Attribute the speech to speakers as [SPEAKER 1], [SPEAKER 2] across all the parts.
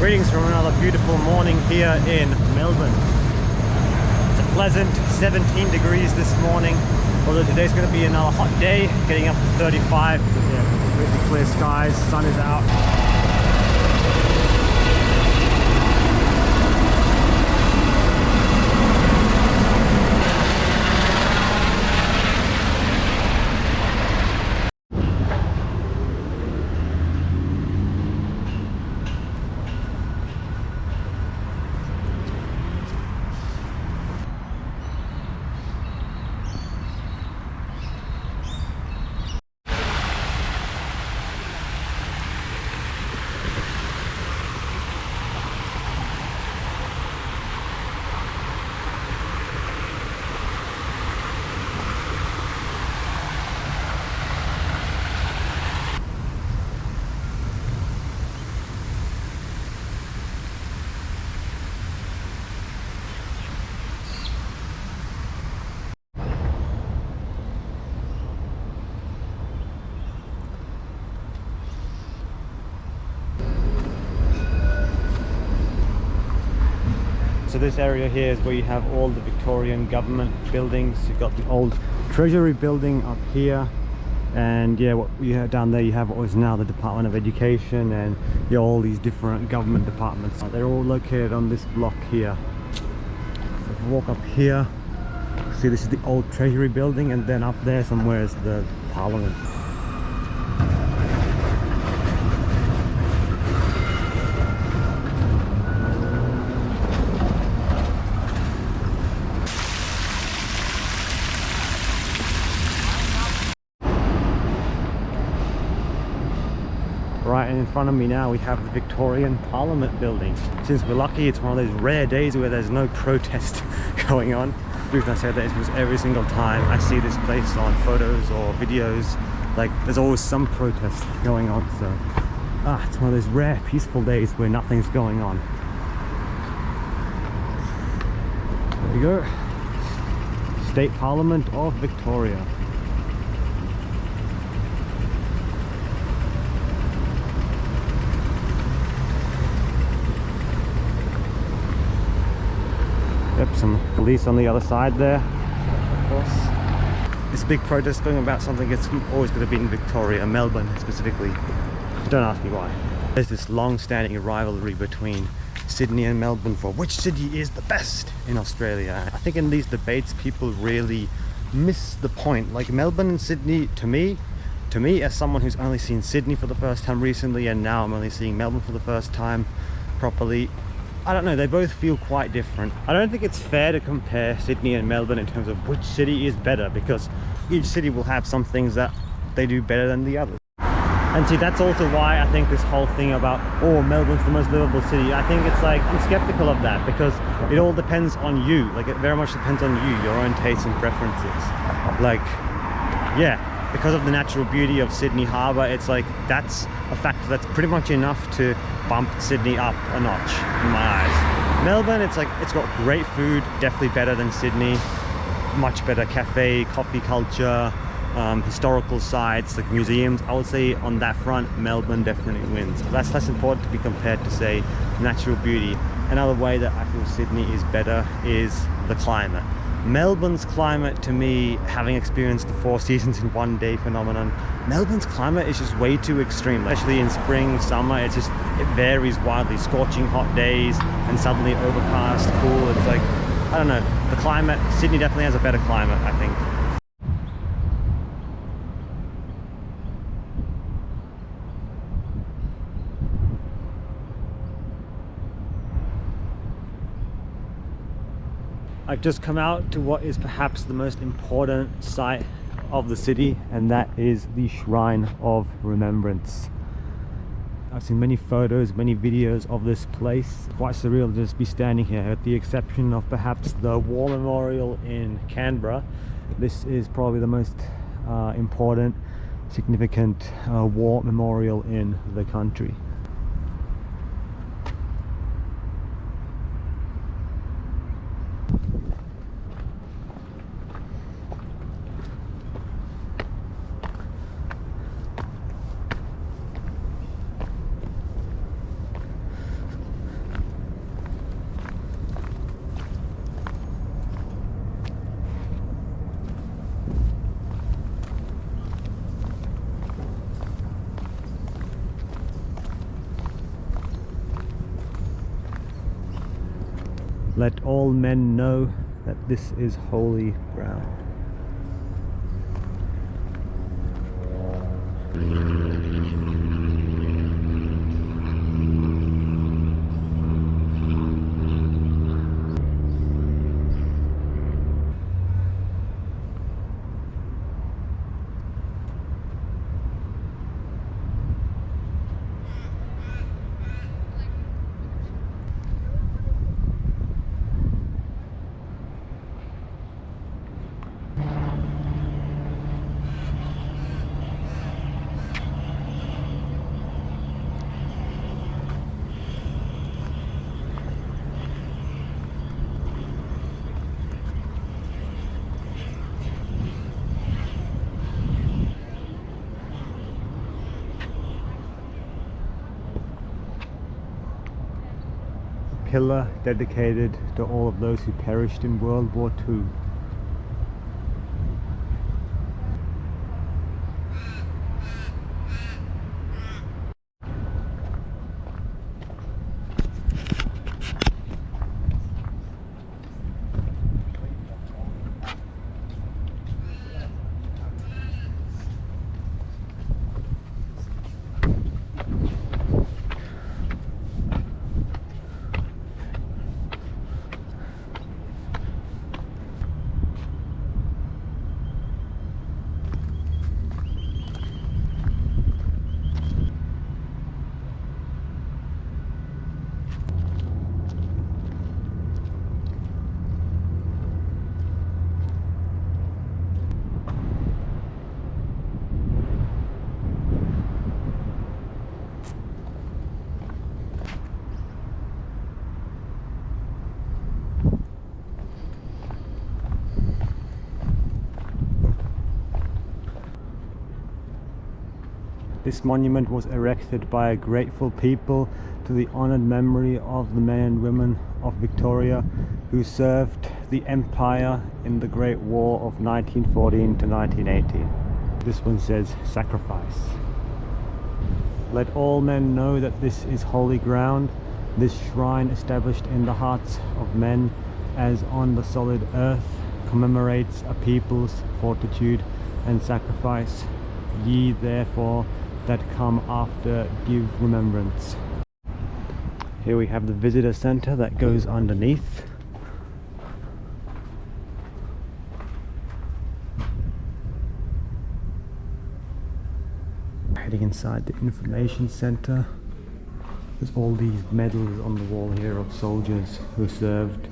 [SPEAKER 1] Greetings from another beautiful morning here in Melbourne. It's a pleasant 17 degrees this morning, although today's going to be another hot day, getting up to 35. Yeah, really clear skies, sun is out. So this area here is where you have all the Victorian government buildings. You've got the old Treasury building up here, and yeah, what you have down there, you have what is now the Department of Education, and all these different government departments. They're all located on this block here. So if you walk up here, see this is the old Treasury building, and then up there somewhere is the Parliament. Right, and in front of me now we have the Victorian Parliament building. Since we're lucky, it's one of those rare days where there's no protest going on. The reason I say that is because every single time I see this place on photos or videos, like there's always some protest going on. So it's one of those rare peaceful days where nothing's going on. There we go. State Parliament of Victoria. Yep, some police on the other side there, of course. This big protest going about something that's always going to be in Victoria, Melbourne specifically. Don't ask me why. There's this long-standing rivalry between Sydney and Melbourne for which city is the best in Australia. I think in these debates people really miss the point. Like Melbourne and Sydney, to me as someone who's only seen Sydney for the first time recently, and now I'm only seeing Melbourne for the first time properly, I don't know, they both feel quite different. I don't think it's fair to compare Sydney and Melbourne in terms of which city is better, because each city will have some things that they do better than the others. And see, that's also why I think this whole thing about, oh, Melbourne's the most livable city, I think it's like, I'm skeptical of that, because it all depends on you. Like, it very much depends on you, your own tastes and preferences. Like, yeah, because of the natural beauty of Sydney Harbour, it's like, that's a factor that's pretty much enough to bump Sydney up a notch in my eyes. Melbourne, it's like, it's got great food, definitely better than Sydney, much better cafe, coffee culture, historical sites like museums. I would say on that front, Melbourne definitely wins. But that's less important to be compared to, say, natural beauty. Another way that I feel Sydney is better is the climate. Melbourne's climate, to me, having experienced the 4 seasons in one day phenomenon, Melbourne's climate is just way too extreme, especially in spring, summer. It varies wildly. Scorching hot days and suddenly overcast, cool. It's like, I don't know, the climate, Sydney definitely has a better climate, I think. I've just come out to what is perhaps the most important site of the city, and that is the Shrine of Remembrance. I've seen many photos, many videos of this place. Quite surreal to just be standing here, with the exception of perhaps the War Memorial in Canberra. This is probably the most important, significant war memorial in the country. Let all men know that this is holy ground. Pillar dedicated to all of those who perished in World War II. This monument was erected by a grateful people to the honoured memory of the men and women of Victoria who served the Empire in the Great War of 1914 to 1918. This one says, sacrifice. Let all men know that this is holy ground, this shrine established in the hearts of men as on the solid earth commemorates a people's fortitude and sacrifice. Ye therefore that come after give remembrance. Here we have the visitor centre that goes underneath. Heading inside the information centre. There's all these medals on the wall here of soldiers who served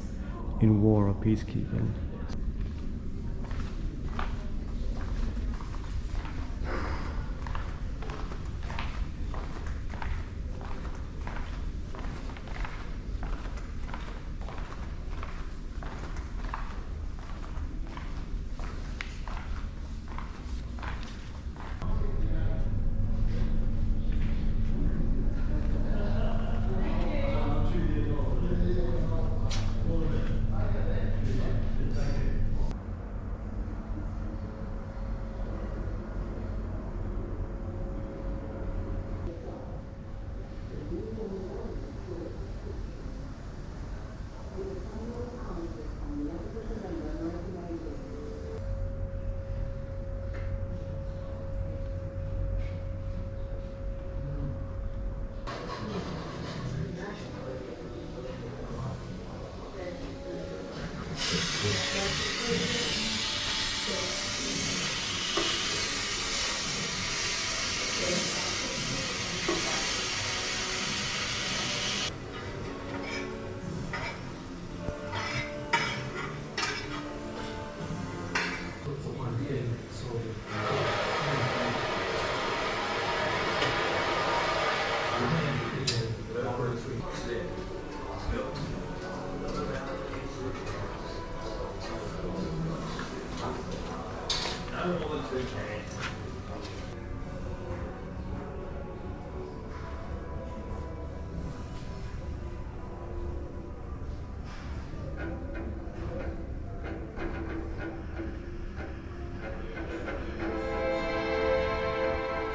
[SPEAKER 1] in war or peacekeeping.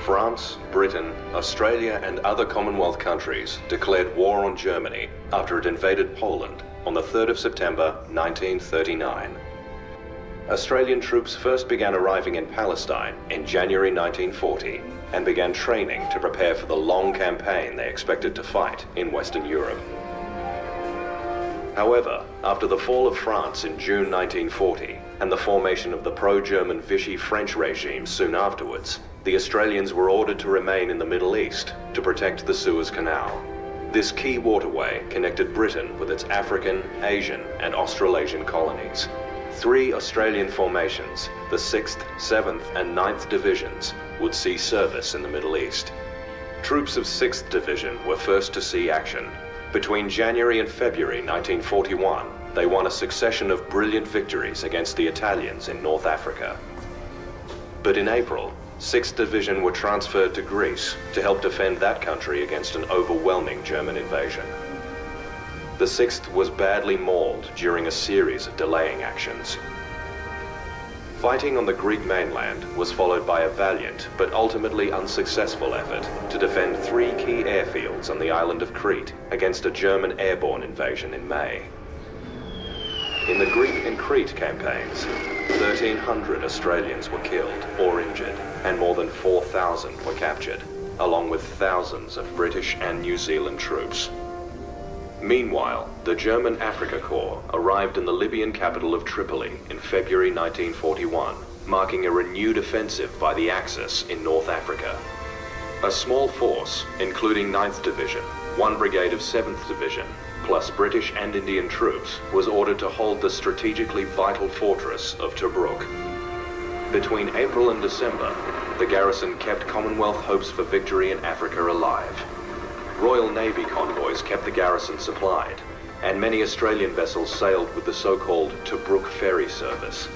[SPEAKER 2] France, Britain, Australia and other Commonwealth countries declared war on Germany after it invaded Poland on the 3rd of September 1939. Australian troops first began arriving in Palestine in January 1940 and began training to prepare for the long campaign they expected to fight in Western Europe. However, after the fall of France in June 1940 and the formation of the pro-German Vichy French regime soon afterwards, the Australians were ordered to remain in the Middle East to protect the Suez Canal. This key waterway connected Britain with its African, Asian, and Australasian colonies. 3 Australian formations, the 6th, 7th, and 9th Divisions, would see service in the Middle East. Troops of 6th Division were first to see action. Between January and February 1941, they won a succession of brilliant victories against the Italians in North Africa. But in April, 6th Division were transferred to Greece to help defend that country against an overwhelming German invasion. The 6th was badly mauled during a series of delaying actions. Fighting on the Greek mainland was followed by a valiant but ultimately unsuccessful effort to defend 3 key airfields on the island of Crete against a German airborne invasion in May. In the Greek and Crete campaigns, 1,300 Australians were killed or injured, and more than 4,000 were captured, along with thousands of British and New Zealand troops. Meanwhile, the German Africa Corps arrived in the Libyan capital of Tripoli in February 1941, marking a renewed offensive by the Axis in North Africa. A small force, including 9th Division, 1 brigade of 7th Division, plus British and Indian troops, was ordered to hold the strategically vital fortress of Tobruk. Between April and December, the garrison kept Commonwealth hopes for victory in Africa alive. Royal Navy convoys kept the garrison supplied, and many Australian vessels sailed with the so-called Tobruk ferry service.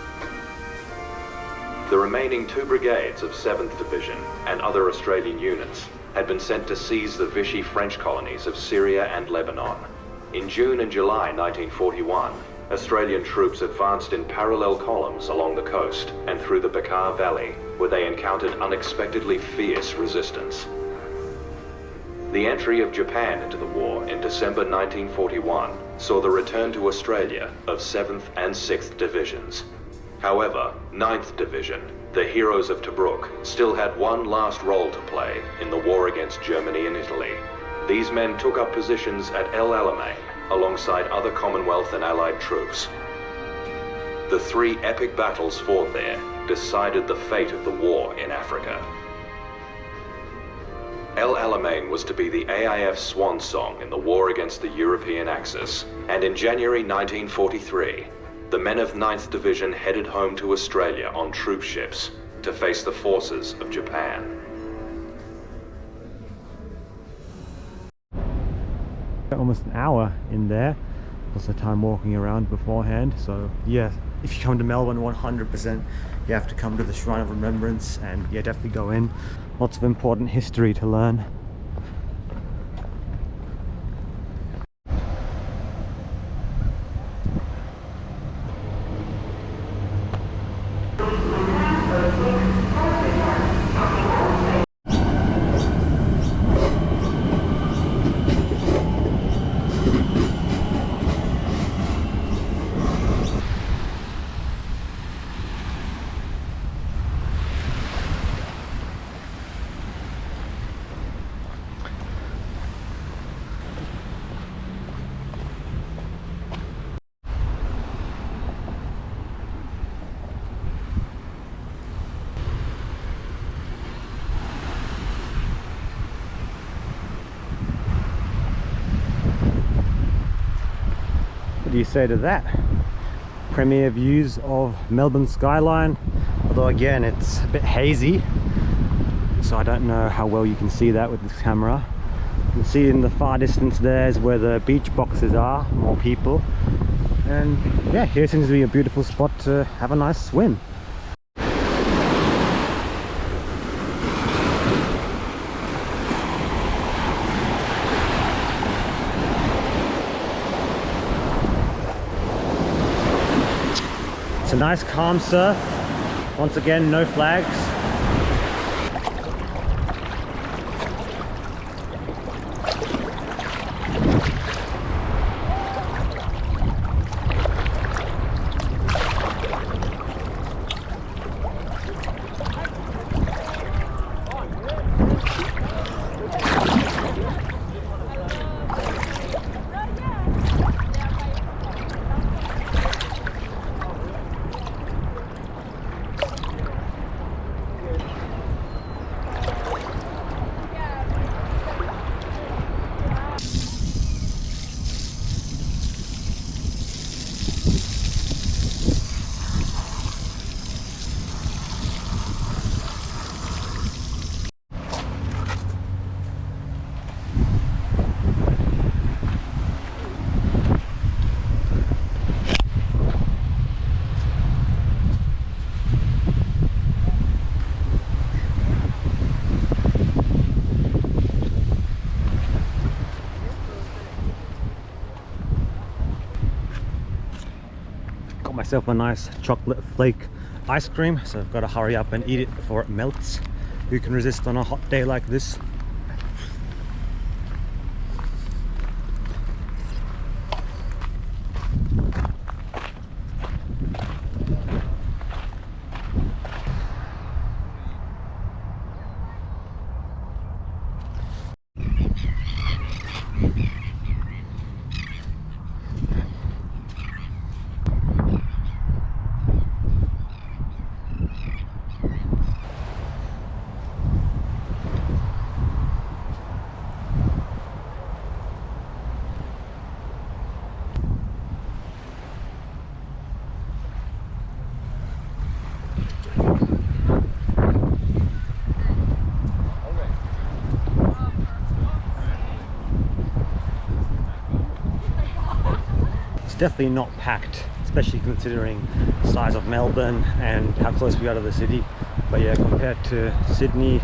[SPEAKER 2] The remaining 2 brigades of 7th Division and other Australian units had been sent to seize the Vichy French colonies of Syria and Lebanon. In June and July 1941, Australian troops advanced in parallel columns along the coast and through the Bekaa Valley, where they encountered unexpectedly fierce resistance. The entry of Japan into the war in December 1941 saw the return to Australia of 7th and 6th Divisions. However, 9th Division, the heroes of Tobruk, still had one last role to play in the war against Germany and Italy. These men took up positions at El Alamein alongside other Commonwealth and Allied troops. The 3 epic battles fought there decided the fate of the war in Africa. El Alamein was to be the AIF's swan song in the war against the European Axis, and in January 1943, the men of 9th Division headed home to Australia on troop ships to face the forces of Japan.
[SPEAKER 1] Almost an hour in there, also time walking around beforehand. So yeah, if you come to Melbourne, 100% you have to come to the Shrine of Remembrance, and yeah, definitely go in. Lots of important history to learn. What do you say to that? Premier views of Melbourne skyline, although again it's a bit hazy, so I don't know how well you can see that with this camera. You can see in the far distance there is where the beach boxes are, more people, and yeah, here seems to be a beautiful spot to have a nice swim. It's a nice calm surf. Once again, no flags. myself a nice chocolate flake ice cream, so I've got to hurry up and eat it before it melts. Who can resist on a hot day like this? Definitely not packed, especially considering the size of Melbourne and how close we are to the city. But yeah, compared to Sydney,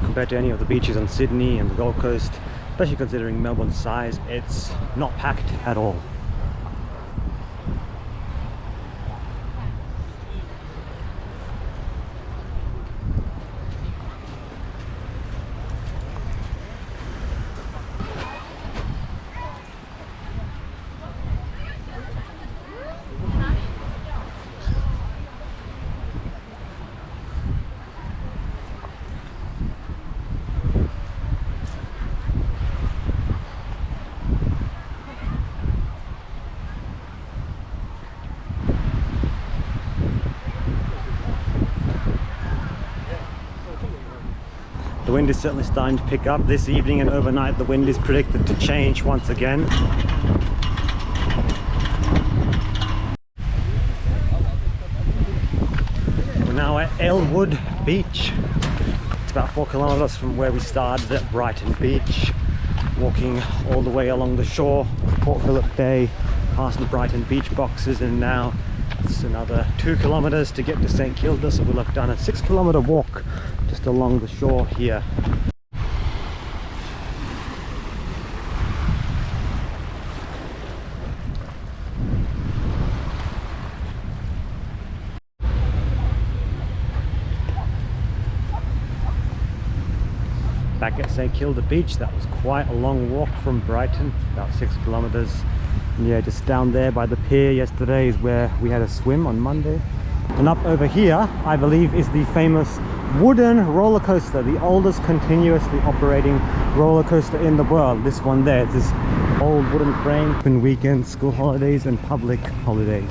[SPEAKER 1] compared to any of the beaches on Sydney and the Gold Coast, especially considering Melbourne's size, it's not packed at all. The wind is certainly starting to pick up this evening, and overnight the wind is predicted to change once again. We're now at Elwood Beach. It's about 4 kilometers from where we started at Brighton Beach, walking all the way along the shore of Port Phillip Bay, past the Brighton Beach boxes, and now it's another 2 kilometers to get to St Kilda, so we'll have done a 6-kilometer walk just along the shore here. Back at St Kilda Beach, that was quite a long walk from Brighton, about 6 kilometers. And yeah, just down there by the pier yesterday is where we had a swim on Monday. And up over here, I believe, is the famous wooden roller coaster, the oldest continuously operating roller coaster in the world. This one there, it's this old wooden frame. Open weekends, school holidays and public holidays.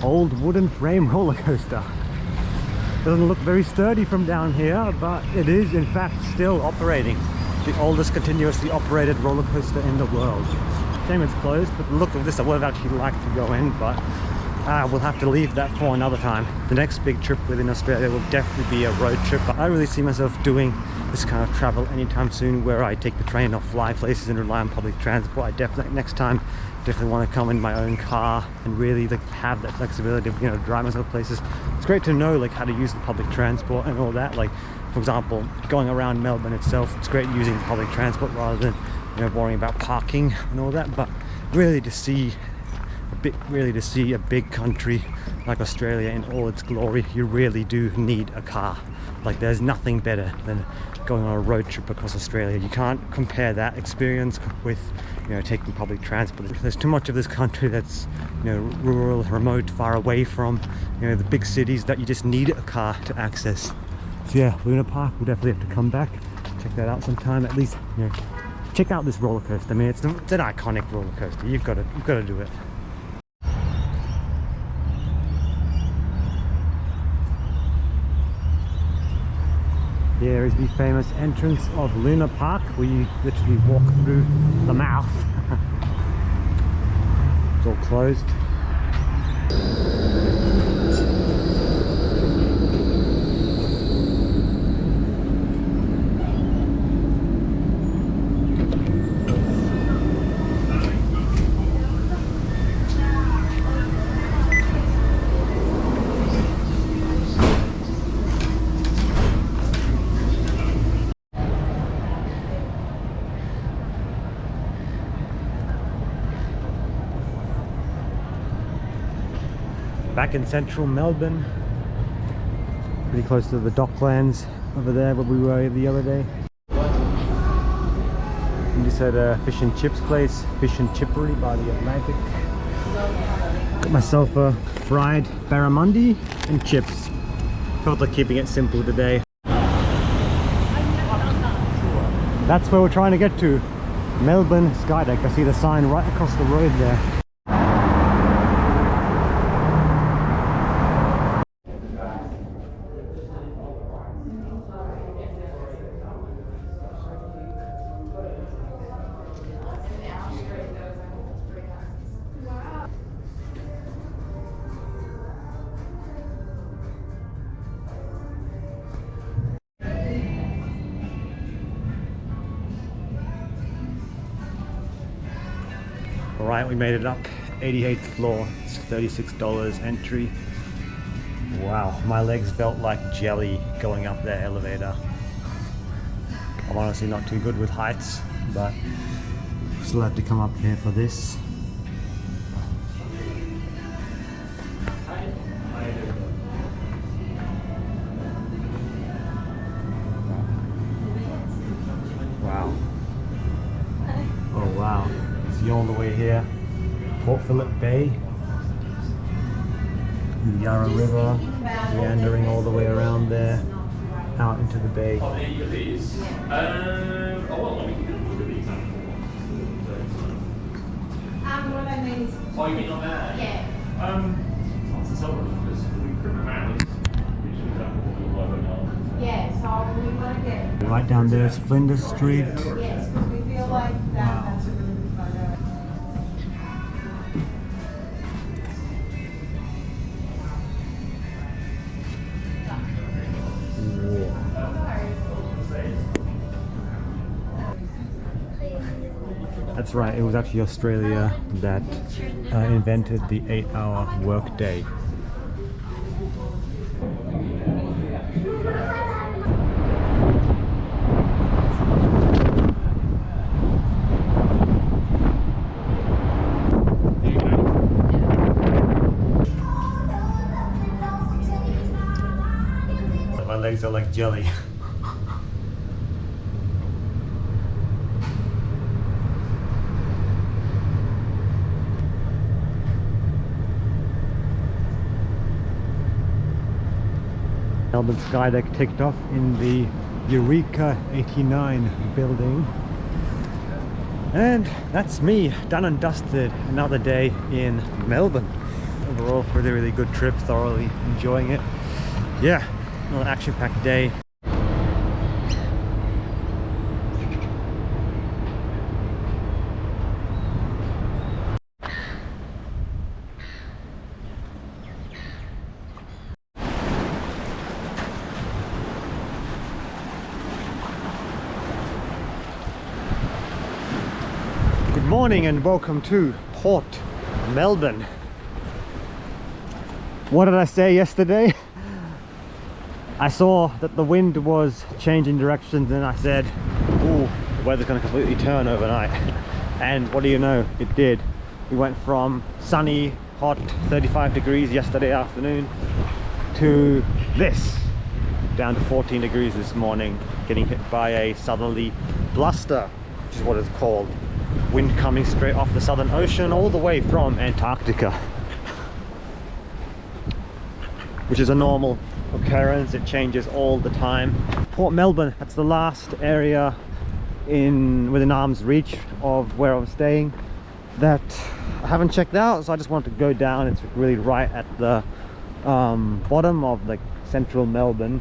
[SPEAKER 1] Old wooden frame roller coaster. Doesn't look very sturdy from down here, but it is in fact still operating. The oldest continuously operated roller coaster in the world. Shame it's closed, but the look of this, I would have actually liked to go in, but we'll have to leave that for another time. The next big trip within Australia will definitely be a road trip. I don't really see myself doing this kind of travel anytime soon, where I take the train or fly places and rely on public transport. I definitely, next time, definitely want to come in my own car and really like have that flexibility of, you know, drive myself places. It's great to know like how to use the public transport and all that. Like, for example, going around Melbourne itself, it's great using public transport rather than, you know, worrying about parking and all that. But really to see a big country like Australia in all its glory, you really do need a car. Like, there's nothing better than going on a road trip across Australia. You can't compare that experience with, you know, taking public transport. There's too much of this country that's, you know, rural, remote, far away from, you know, the big cities, that you just need a car to access. So yeah, Luna Park, we'll definitely have to come back, check that out sometime. At least, you know, check out this roller coaster. I mean, it's an iconic roller coaster. You've got to do it. Here is the famous entrance of Luna Park, where you literally walk through the mouth. It's all closed. Back in central Melbourne, pretty close to the Docklands over there where we were the other day. We just had a fish and chips place, Fish and Chippery by the Atlantic. Got myself a fried barramundi and chips. Felt like keeping it simple today. That's where we're trying to get to, Melbourne Skydeck. I see the sign right across the road there. Alright, we made it up, 88th floor, it's $36 entry. Wow, my legs felt like jelly going up that elevator. I'm honestly not too good with heights, but still have to come up here for this. Wow. Oh wow. See all the way here, Port Phillip Bay, the Yarra River, meandering all the way around there, out into the bay.
[SPEAKER 3] Oh, any of these? Oh, well, we can look at these.
[SPEAKER 4] What I mean is...
[SPEAKER 3] Oh, you mean on that?
[SPEAKER 4] Yeah.
[SPEAKER 3] Lots of silver because we couldn't manage. Usually that will be $11.
[SPEAKER 4] Yeah, so we want to get...
[SPEAKER 1] Right down there is Flinders Street.
[SPEAKER 4] Yes, because we feel like that's a really good photo.
[SPEAKER 1] That's right, it was actually Australia that invented the 8-hour workday. My legs are like jelly. Melbourne Skydeck ticked off in the Eureka 89 building. And that's me, done and dusted. Another day in Melbourne. Overall, really good trip, thoroughly enjoying it. Yeah, another action-packed day. Good morning and welcome to Port Melbourne. What did I say yesterday? I saw that the wind was changing directions and I said, ooh, the weather's going to completely turn overnight. And what do you know, it did. We went from sunny, hot, 35 degrees yesterday afternoon to this, down to 14 degrees this morning, getting hit by a southerly bluster, which is what it's called. Wind coming straight off the Southern Ocean all the way from Antarctica, which is a normal occurrence. It changes all the time. Port Melbourne, that's the last area within arm's reach of where I'm staying that I haven't checked out, so I just wanted to go down. It's really right at the bottom of like central Melbourne,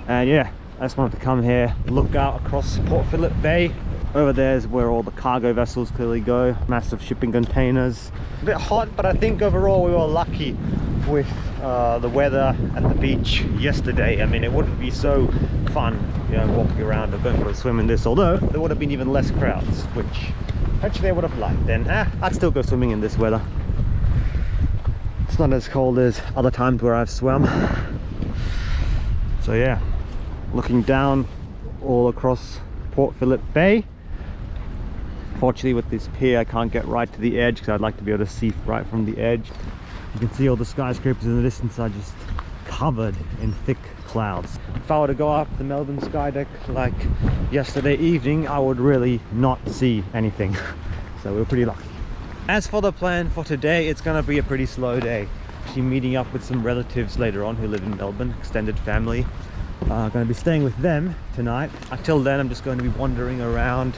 [SPEAKER 1] and yeah, I just wanted to come here, look out across Port Phillip Bay. Over there is where all the cargo vessels clearly go, massive shipping containers. A bit hot, but I think overall we were lucky with the weather at the beach yesterday. I mean, it wouldn't be so fun, you know, walking around or going for a swim in this, although there would have been even less crowds, which actually I would have liked. Then I'd still go swimming in this weather. It's not as cold as other times where I've swum. So yeah, looking down all across Port Phillip Bay. Fortunately with this pier I can't get right to the edge because I'd like to be able to see right from the edge. You can see all the skyscrapers in the distance are just covered in thick clouds. If I were to go up the Melbourne Skydeck like yesterday evening, I would really not see anything. So we're pretty lucky. As for the plan for today, it's gonna be a pretty slow day. Actually meeting up with some relatives later on who live in Melbourne, extended family. Gonna be staying with them tonight. Until then, I'm just going to be wandering around,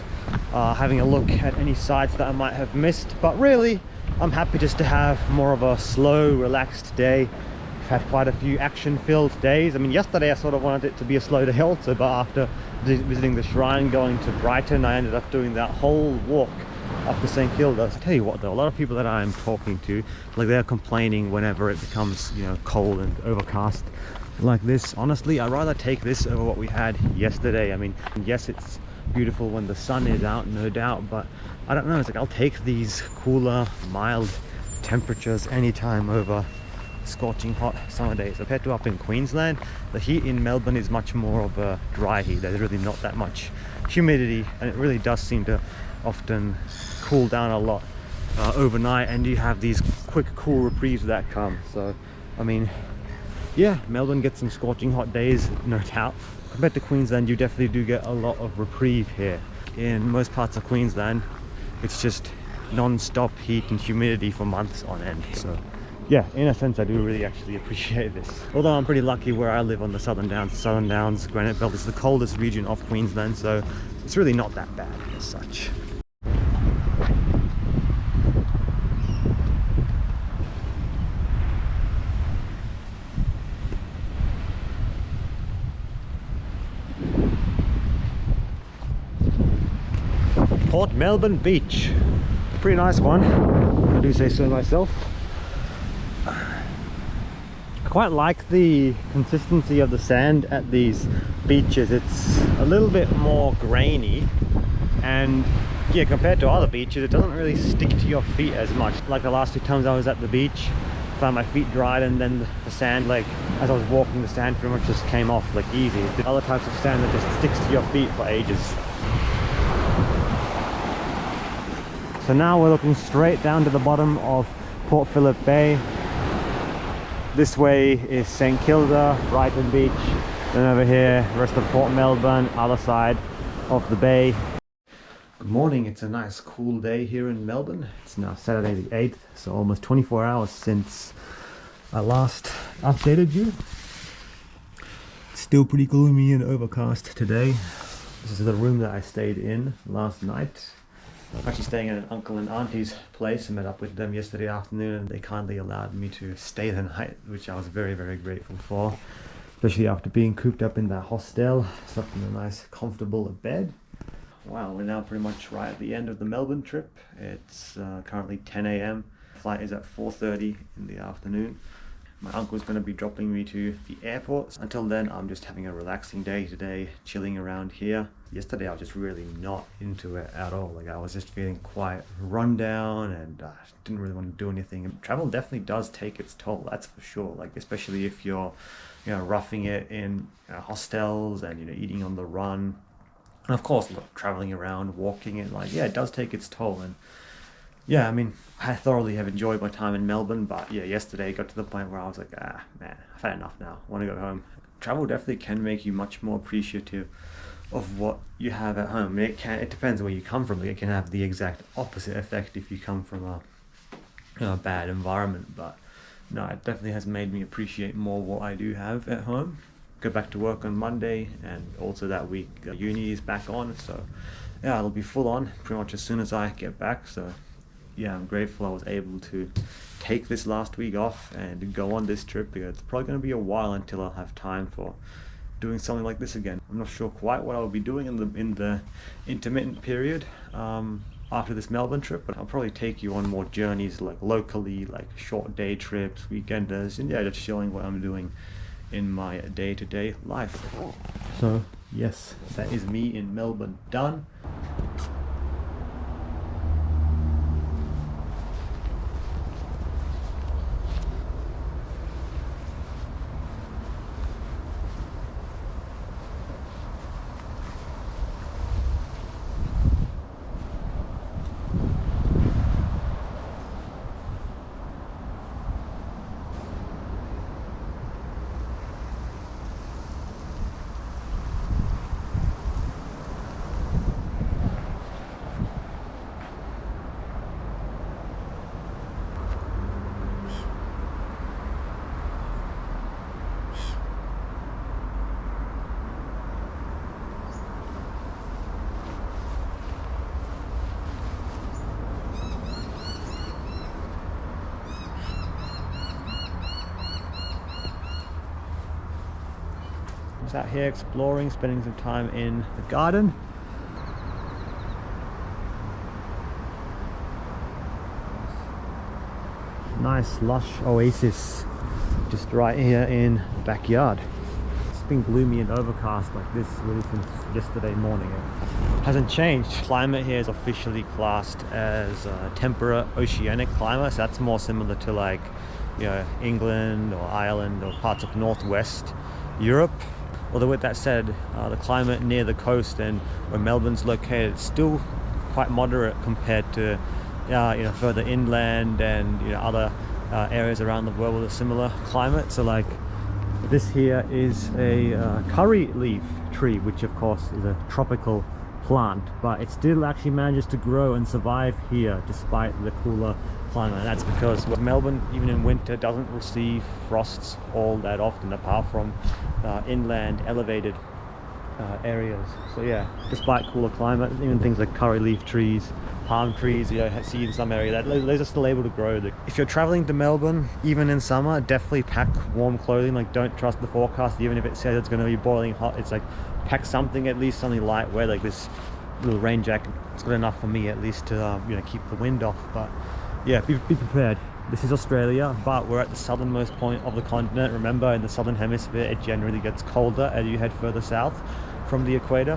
[SPEAKER 1] having a look at any sites that I might have missed. But really, I'm happy just to have more of a slow, relaxed day. I've had quite a few action-filled days. I mean, yesterday I sort of wanted it to be a slow day also, but after visiting the shrine, going to Brighton, I ended up doing that whole walk up to St Kilda. I tell you what though, a lot of people that I'm talking to, like, they're complaining whenever it becomes, you know, cold and overcast like this. Honestly, I'd rather take this over what we had yesterday. I mean, yes, it's beautiful when the sun is out, no doubt, but I don't know, it's like I'll take these cooler, mild temperatures anytime over scorching hot summer days. Compared to up in Queensland, the heat in Melbourne is much more of a dry heat. There's really not that much humidity, and it really does seem to often cool down a lot overnight, and you have these quick cool reprieves that come. So I mean, yeah, Melbourne gets some scorching hot days, no doubt. Compared to Queensland, you definitely do get a lot of reprieve here. In most parts of Queensland, it's just non-stop heat and humidity for months on end. So yeah, in a sense, I do really actually appreciate this. Although I'm pretty lucky where I live on the Southern Downs. Southern Downs Granite Belt is the coldest region of Queensland, so it's really not that bad as such. Port Melbourne Beach, pretty nice one, I do say so myself. I quite like the consistency of the sand at these beaches. It's a little bit more grainy, and yeah, compared to other beaches, it doesn't really stick to your feet as much. Like the last 2 times I was at the beach, found my feet dried, and then the sand, like as I was walking, the sand pretty much just came off like easy. The other types of sand that just sticks to your feet for ages. So now we're looking straight down to the bottom of Port Phillip Bay. This way is St Kilda, Brighton Beach, then over here, rest of Port Melbourne, other side of the bay. Good morning, it's a nice cool day here in Melbourne. It's now Saturday the 8th, so almost 24 hours since I last updated you. It's still pretty gloomy and overcast today. This is the room that I stayed in last night. I'm actually staying at an uncle and auntie's place. I met up with them yesterday afternoon, and they kindly allowed me to stay the night, which I was very, very grateful for. Especially after being cooped up in that hostel, slept in a nice, comfortable bed. Wow, we're now pretty much right at the end of the Melbourne trip. It's currently 10 AM. Flight is at 4:30 in the afternoon. My uncle's going to be dropping me to the airport. Until then, I'm just having a relaxing day today, chilling around here. Yesterday, I was just really not into it at all. Like, I was just feeling quite run down, and didn't really want to do anything. And travel definitely does take its toll, that's for sure. Like, especially if you're, you know, roughing it in hostels and, you know, eating on the run. And of course, look, traveling around, walking, and like, yeah, it does take its toll. And yeah, I mean, I thoroughly have enjoyed my time in Melbourne, but yeah, yesterday it got to the point where I was like, man, I've had enough now. I want to go home. Travel definitely can make you much more appreciative of what you have at home. I mean, it depends where you come from. It can have the exact opposite effect if you come from a bad environment, but no, it definitely has made me appreciate more what I do have at home. Go back to work on Monday, and also that week uni is back on, so yeah, it'll be full on pretty much as soon as I get back. So yeah, I'm grateful I was able to take this last week off and go on this trip, because it's probably going to be a while until I'll have time for doing something like this again. I'm not sure quite what I'll be doing in the intermittent period after this Melbourne trip, but I'll probably take you on more journeys, like locally, like short day trips, weekenders, and yeah, just showing what I'm doing in my day-to-day life. So yes, that is me in Melbourne done. Just out here exploring, spending some time in the garden. Nice lush oasis just right here in the backyard. It's been gloomy and overcast like this really since yesterday morning. It hasn't changed. Climate here is officially classed as temperate oceanic climate, so that's more similar to like, you know, England or Ireland or parts of northwest Europe. Although with that said, the climate near the coast and where Melbourne's located is still quite moderate compared to you know, further inland and, you know, other areas around the world with a similar climate. So like this here is a curry leaf tree, which of course is a tropical plant, but it still actually manages to grow and survive here despite the cooler climate. And that's because Melbourne, even in winter, doesn't receive frosts all that often, apart from inland elevated areas. So yeah, despite cooler climate, even things like curry leaf trees, palm trees, you know, see in some area that those are still able to grow. If you're traveling to Melbourne, even in summer, definitely pack warm clothing. Like, don't trust the forecast, even if it says it's going to be boiling hot. It's like, pack something, at least something lightweight, like this little rain jacket. It's good enough for me, at least, to you know, keep the wind off. But yeah, be prepared. This is Australia, but we're at the southernmost point of the continent. Remember, in the southern hemisphere, it generally gets colder as you head further south from the equator.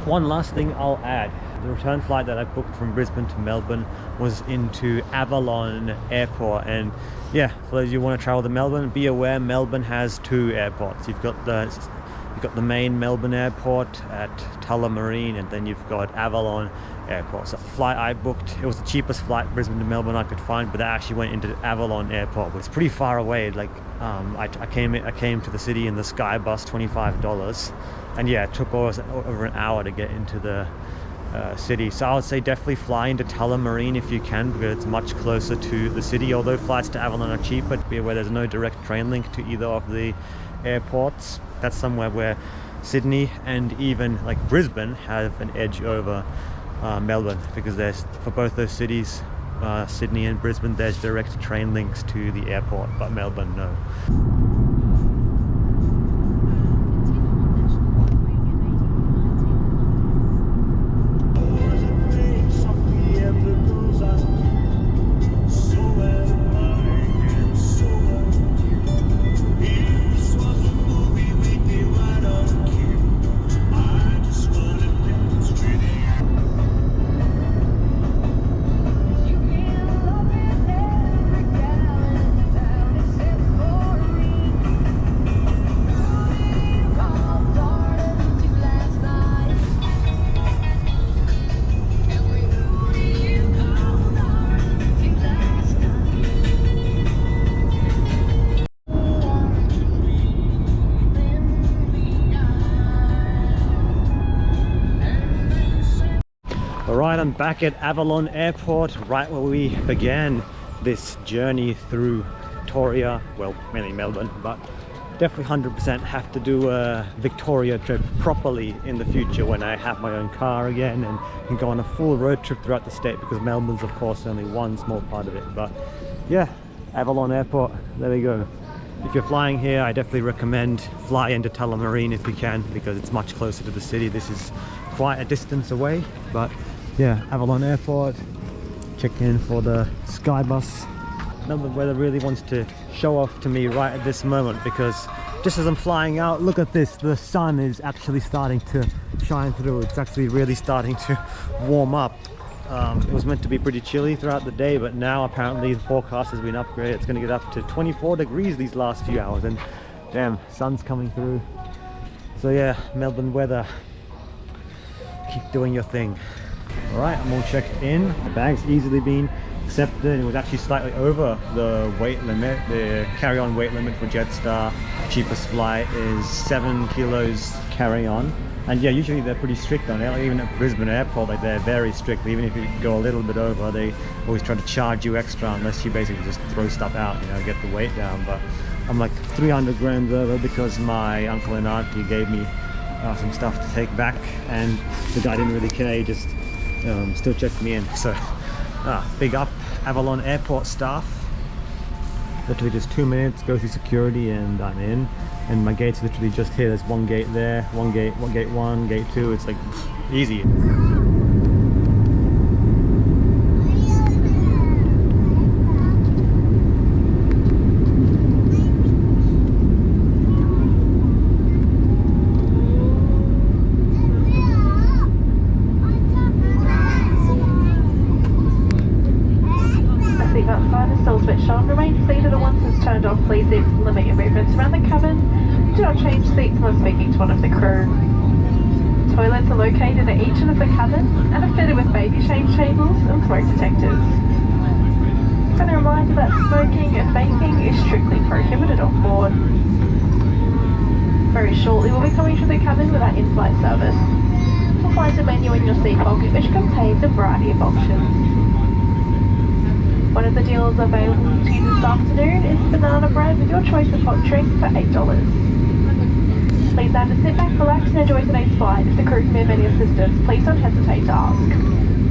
[SPEAKER 1] One last thing I'll add. The return flight that I booked from Brisbane to Melbourne was into Avalon Airport, and yeah, for those of you who want to travel to Melbourne, be aware Melbourne has two airports. You've got the main Melbourne Airport at Tullamarine, and then you've got Avalon Airport. So the flight I booked, it was the cheapest flight Brisbane to Melbourne I could find, but that actually went into Avalon Airport. It's pretty far away. Like I came to the city in the Sky Bus, $25, and yeah, it took over an hour to get into the city. So I would say definitely fly into Tullamarine if you can, because it's much closer to the city. Although flights to Avalon are cheaper, be aware there's no direct train link to either of the airports. That's somewhere where Sydney and even like Brisbane have an edge over Melbourne, because there's, for both those cities, Sydney and Brisbane, there's direct train links to the airport, but Melbourne, no. Alright, I'm back at Avalon Airport, right where we began this journey through Victoria, well, mainly Melbourne, but definitely 100% have to do a Victoria trip properly in the future when I have my own car again and can go on a full road trip throughout the state, because Melbourne's of course only one small part of it. But yeah, Avalon Airport, there we go. If you're flying here, I definitely recommend fly into Tullamarine if you can, because it's much closer to the city. This is quite a distance away, but yeah, Avalon Airport, check in for the Sky Bus. Melbourne weather really wants to show off to me right at this moment, because just as I'm flying out, look at this, the sun is actually starting to shine through. It's actually really starting to warm up. It was meant to be pretty chilly throughout the day, but now apparently the forecast has been upgraded. It's going to get up to 24 degrees these last few hours, and damn, sun's coming through. So yeah, Melbourne weather, keep doing your thing. Alright, I'm all checked in. The bag's easily been accepted. It was actually slightly over the weight limit, the carry-on weight limit for Jetstar. Cheapest flight is 7 kilos carry-on. And yeah, usually they're pretty strict on it. Like even at Brisbane Airport, like they're very strict. Even if you go a little bit over, they always try to charge you extra unless you basically just throw stuff out, you know, get the weight down. But I'm like 300 grams over because my uncle and auntie gave me some stuff to take back, and the guy didn't really care. He just still checked me in. So big up Avalon Airport staff. Literally just 2 minutes, go through security and I'm in. And my gate's literally just here. There's one gate there, gate one, gate two. It's like easy.
[SPEAKER 5] Please limit your movements around the cabin. Do not change seats when speaking to one of the crew. Toilets are located at each end of the cabin and are fitted with baby change tables and smoke detectors. And a reminder that smoking and vaping is strictly prohibited on board. Very shortly we'll be coming to the cabin with our in-flight service. You'll find a menu in your seat pocket which contains a variety of options. One of the deals available to you this afternoon is banana bread with your choice of hot drink for $8. Please aim to sit back, relax and enjoy today's flight. If the crew can be of any assistance, please don't hesitate to ask.